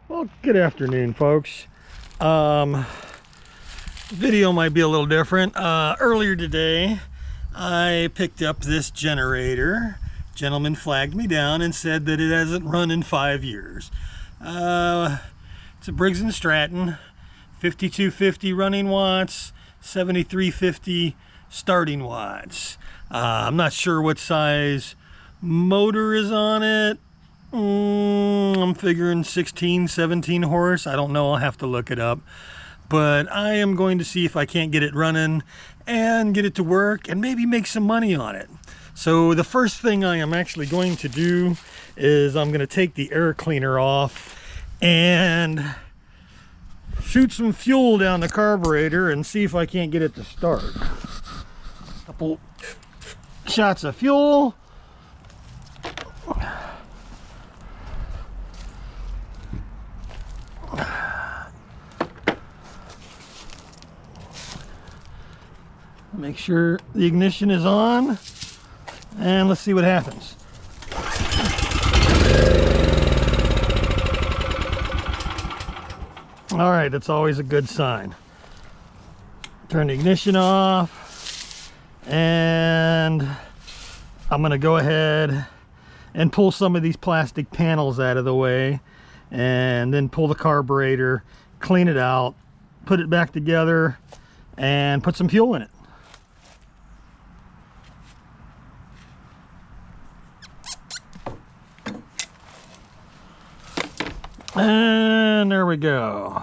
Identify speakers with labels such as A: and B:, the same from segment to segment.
A: Well, good afternoon, folks. Video might be a little different. Earlier today, I picked up this generator. Gentleman flagged me down and said that it hasn't run in 5 years. It's a Briggs and Stratton, 5250 running watts, 7350 starting watts. I'm not sure what size motor is on it. I'm figuring 16, 17 horse. I don't know. I'll have to look it up. But I am going to see if I can't get it running and get it to work and maybe make some money on it. So the first thing I am actually going to do is I'm going to take the air cleaner off and shoot some fuel down the carburetor and see if I can't get it to start. A couple shots of fuel. Make sure the ignition is on, and let's see what happens. All right, that's always a good sign. Turn the ignition off, and I'm gonna go ahead and pull some of these plastic panels out of the way, and then pull the carburetor, clean it out, put it back together, and put some fuel in it. And there we go.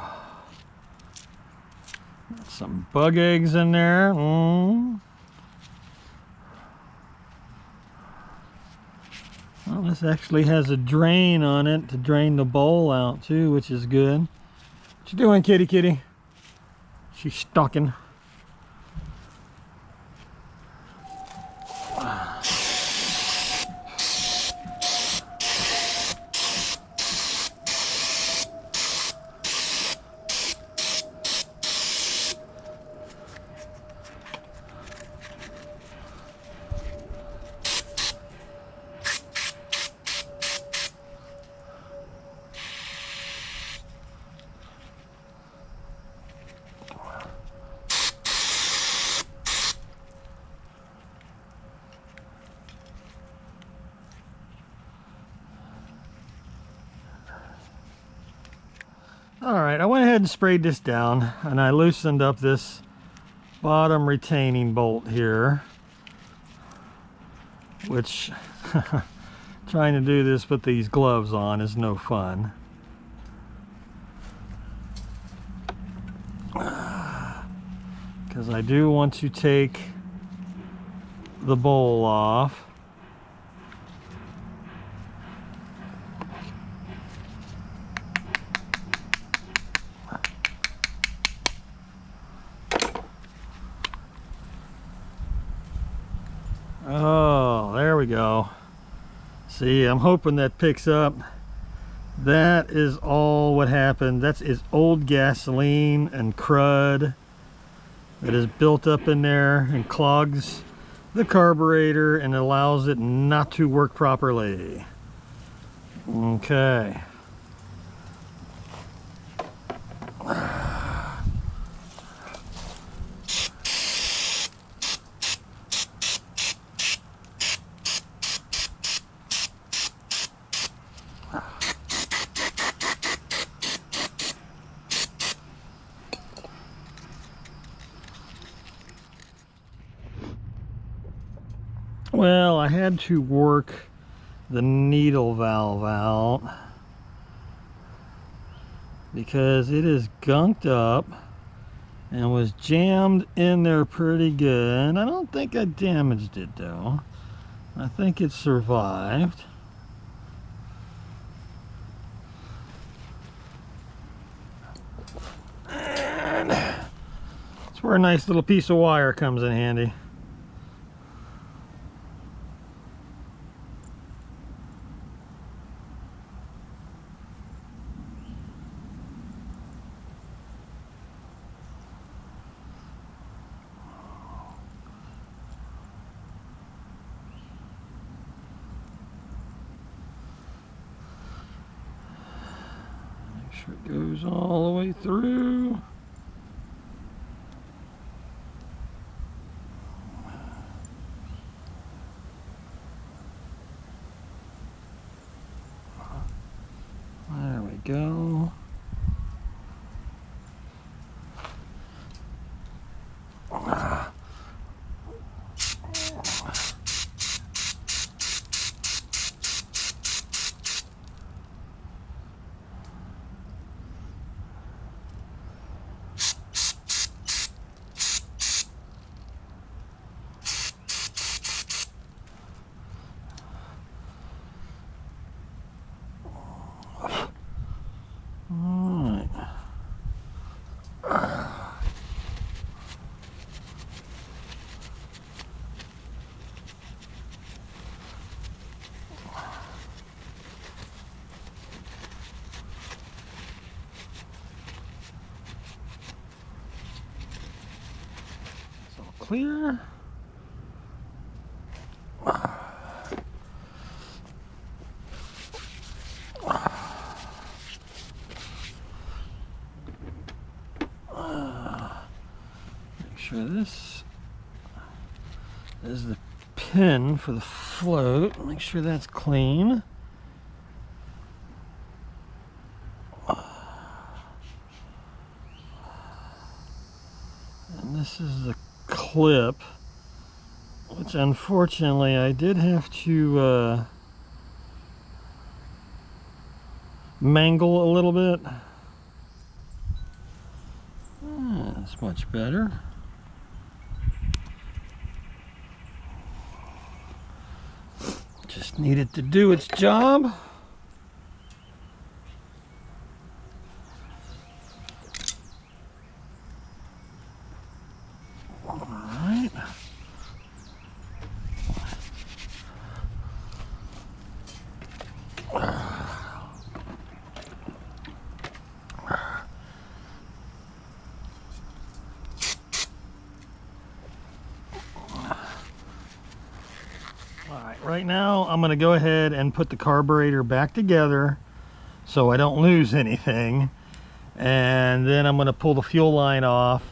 A: Some bug eggs in there. Well, this actually has a drain on it to drain the bowl out too, which is good. What you doing, kitty kitty? She's stalking. All right, I went ahead and sprayed this down, and I loosened up this bottom retaining bolt here, which trying to do this with these gloves on is no fun. Because I do want to take the bowl off. Oh, there we go. See, I'm hoping that picks up. That is all what happened. That is old gasoline and crud that is built up in there and clogs the carburetor and allows it not to work properly. Okay. Well, I had to work the needle valve out because it is gunked up and was jammed in there pretty good. I don't think I damaged it though. I think it survived. And that's where a nice little piece of wire comes in handy. sure it goes all the way through. There we go. Clear. Make sure this is the pin for the float. Make sure that's clean. And this is the clip, which unfortunately I did have to mangle a little bit. That's much better. Just needed to do its job. Right now I'm going to go ahead and put the carburetor back together so I don't lose anything, and then I'm going to pull the fuel line off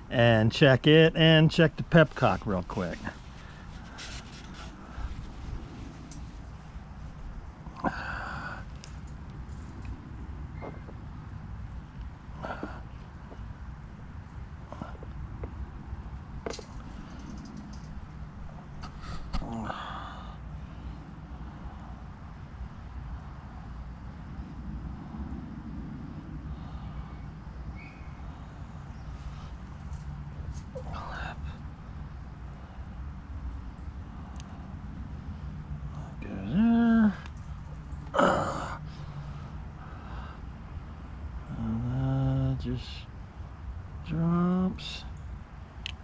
A: and check it and check the pepcock real quick. Just drops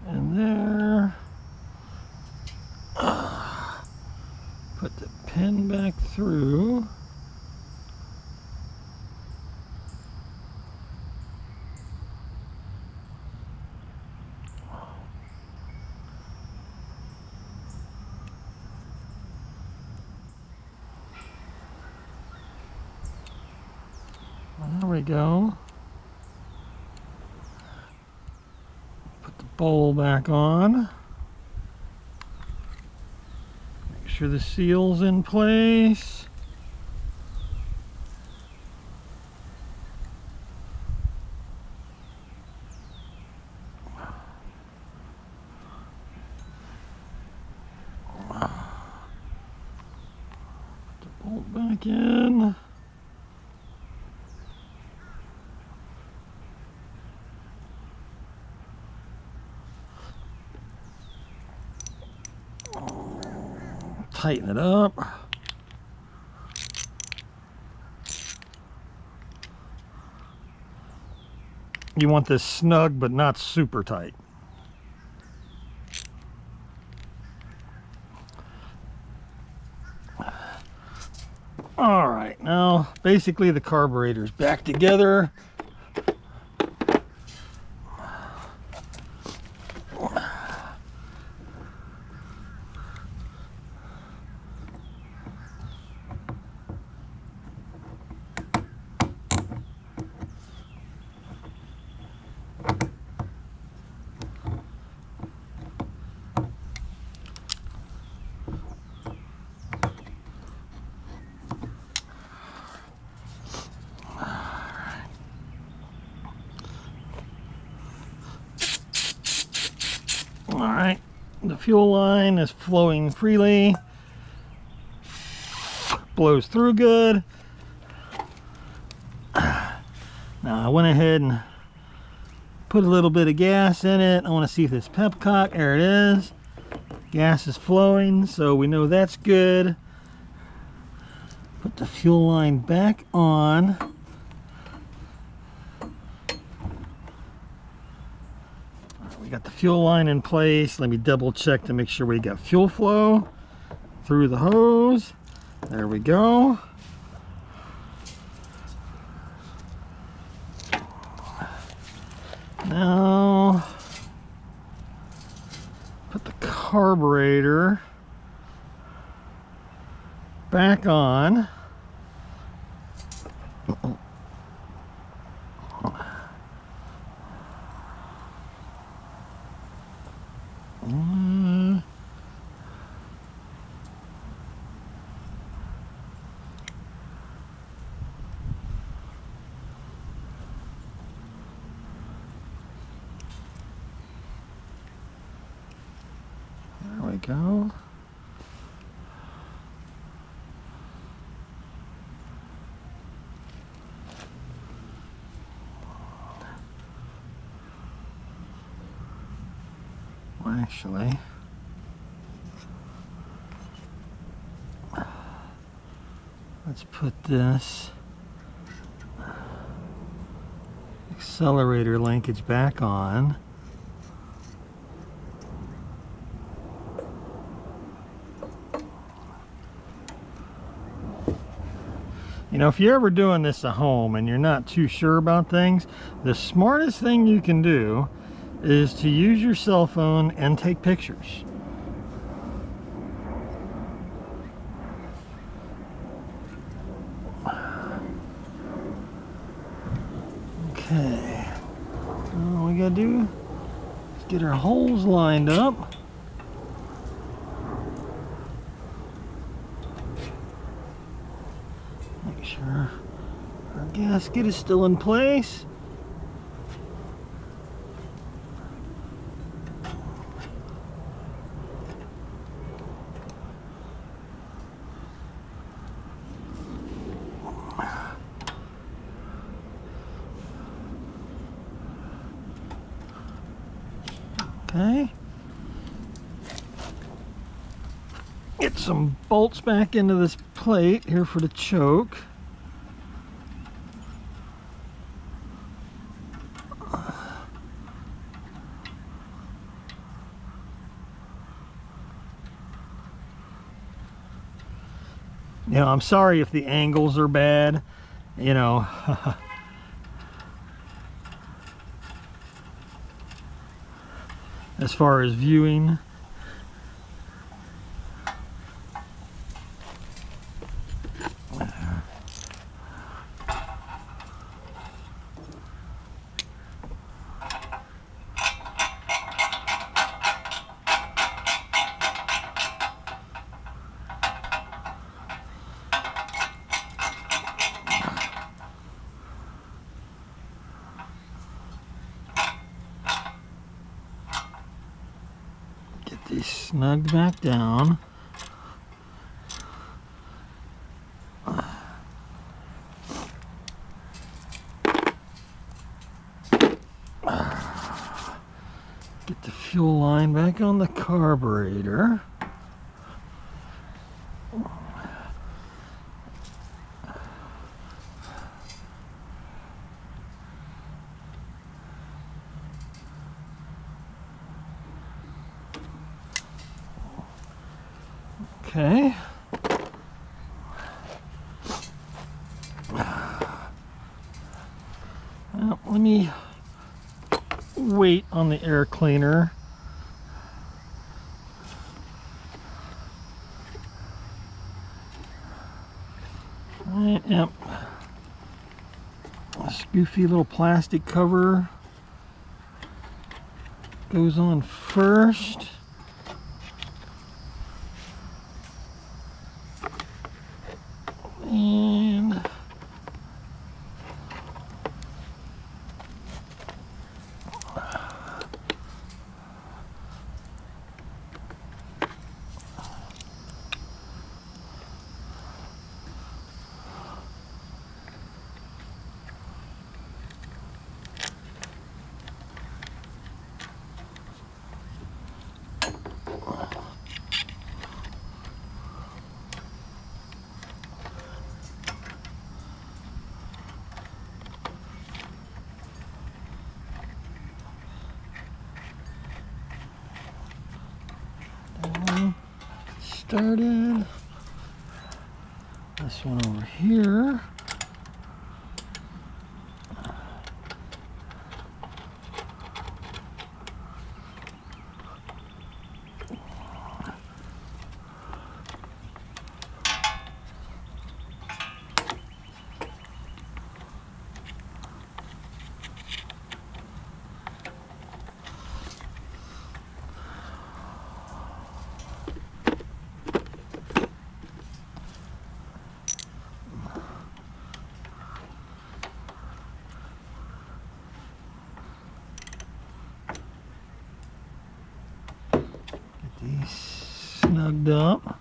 A: in there. Put the pin back through. There we go. Bowl back on. Make sure the seal's in place. Put the bolt back in. Tighten it up. You want this snug but not super tight. All right, now basically the carburetor's back together. Alright, the fuel line is flowing freely. Blows through good. Now I went ahead and put a little bit of gas in it. I want to see if it's pepcock. There it is. Gas is flowing, so we know that's good. Put the fuel line back on. We got the fuel line in place. Let me double check to make sure we got fuel flow through the hose. There we go. Now put the carburetor back on. There we go. Well, actually, let's put this accelerator linkage back on. You know, if you're ever doing this at home and you're not too sure about things, the smartest thing you can do is to use your cell phone and take pictures. Okay, all we gotta do is get our holes lined up. Make sure our gasket is still in place. Okay. Get some bolts back into this plate here for the choke. You know, I'm sorry if the angles are bad, you know. As far as viewing. Get these snugged back down. Get the fuel line back on the carburetor. Okay. Well, let me wait on the air cleaner. Yep. This goofy little plastic cover goes on first. And started. This one over here. These snugged up.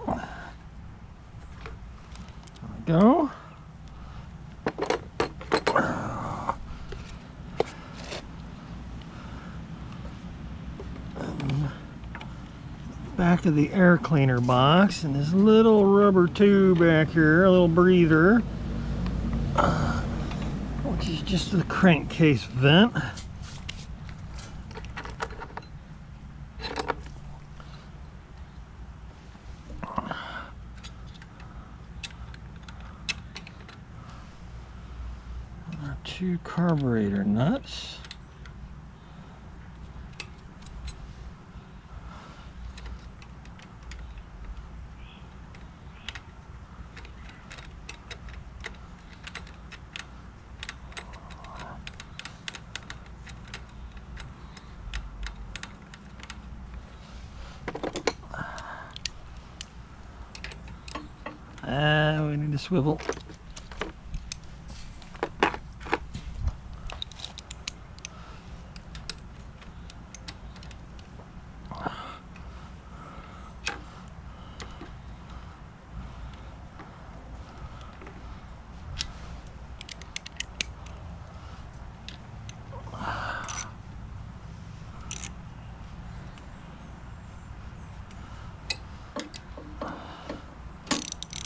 A: There we go. Back of the air cleaner box and this little rubber tube back here, a little breather, which is just the crankcase vent. Our 2 carburetor nuts. We need to swivel.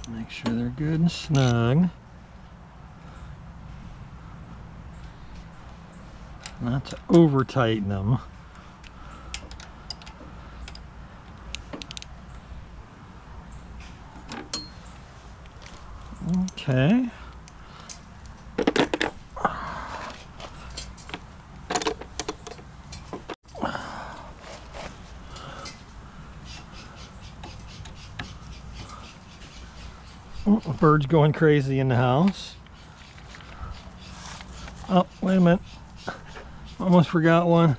A: Make sure they're good and snug. Not to over tighten them. Okay. Oh, a bird's going crazy in the house. Oh, wait a minute. Almost forgot one.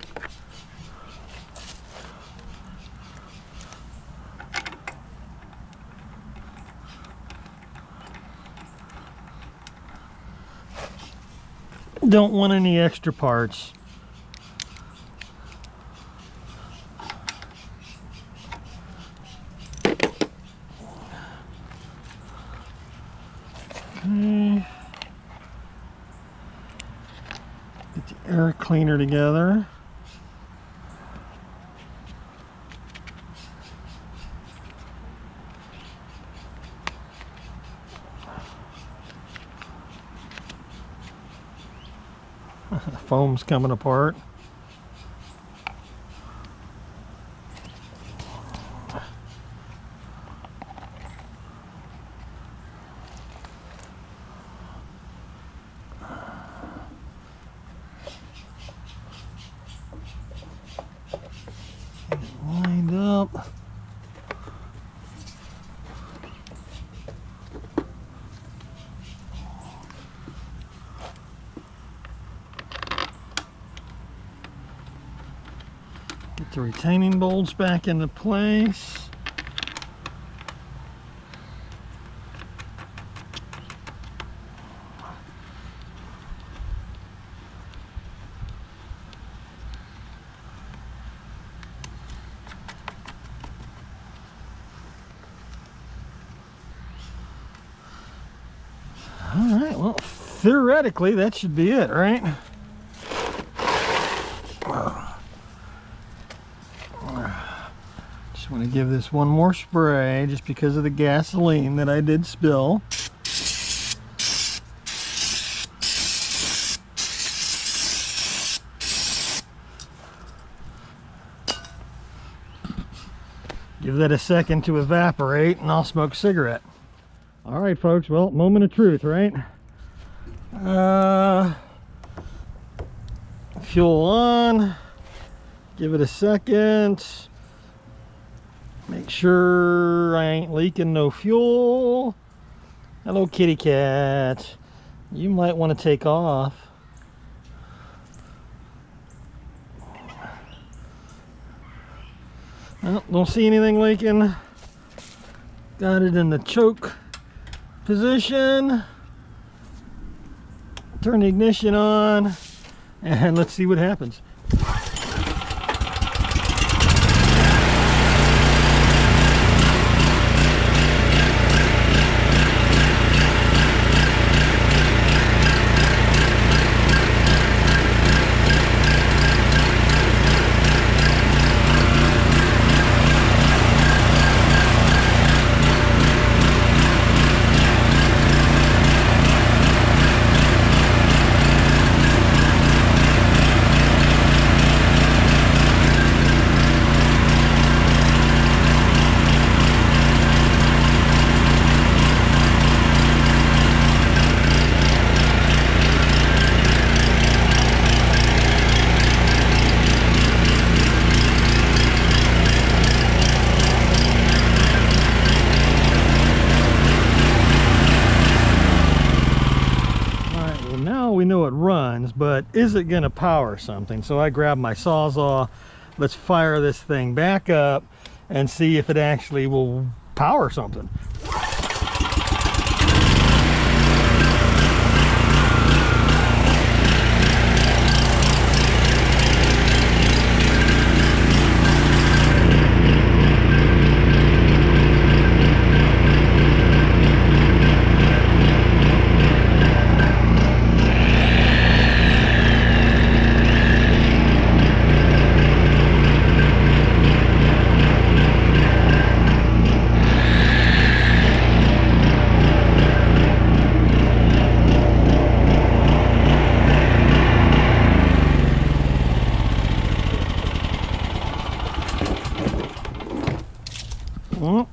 A: Don't want any extra parts. Okay. Get the air cleaner together. The foam's coming apart. Get it lined up. Get the retaining bolts back into place. All right, well, theoretically, that should be it, right? Just want to give this one more spray just because of the gasoline that I did spill. Give that a second to evaporate and I'll smoke a cigarette. All right, folks, well, moment of truth, right? Fuel on. Give it a second. Make sure I ain't leaking no fuel. Hello, kitty cat. You might want to take off. Well, don't see anything leaking. Got it in the choke position. Turn the ignition on and let's see what happens. We know it runs, but is it going to power something? So I grabbed my Sawzall. Let's fire this thing back up and see if it actually will power something.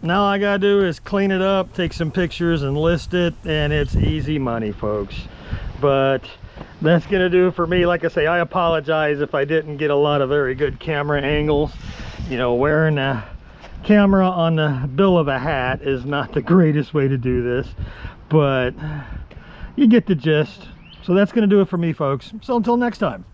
A: Now all I gotta do is clean it up, take some pictures and list it, and it's easy money, folks. But that's gonna do it for me. Like I say, I apologize if I didn't get a lot of very good camera angles. You know, wearing a camera on the bill of a hat is not the greatest way to do this, but you get the gist. So that's gonna do it for me, folks. So until next time.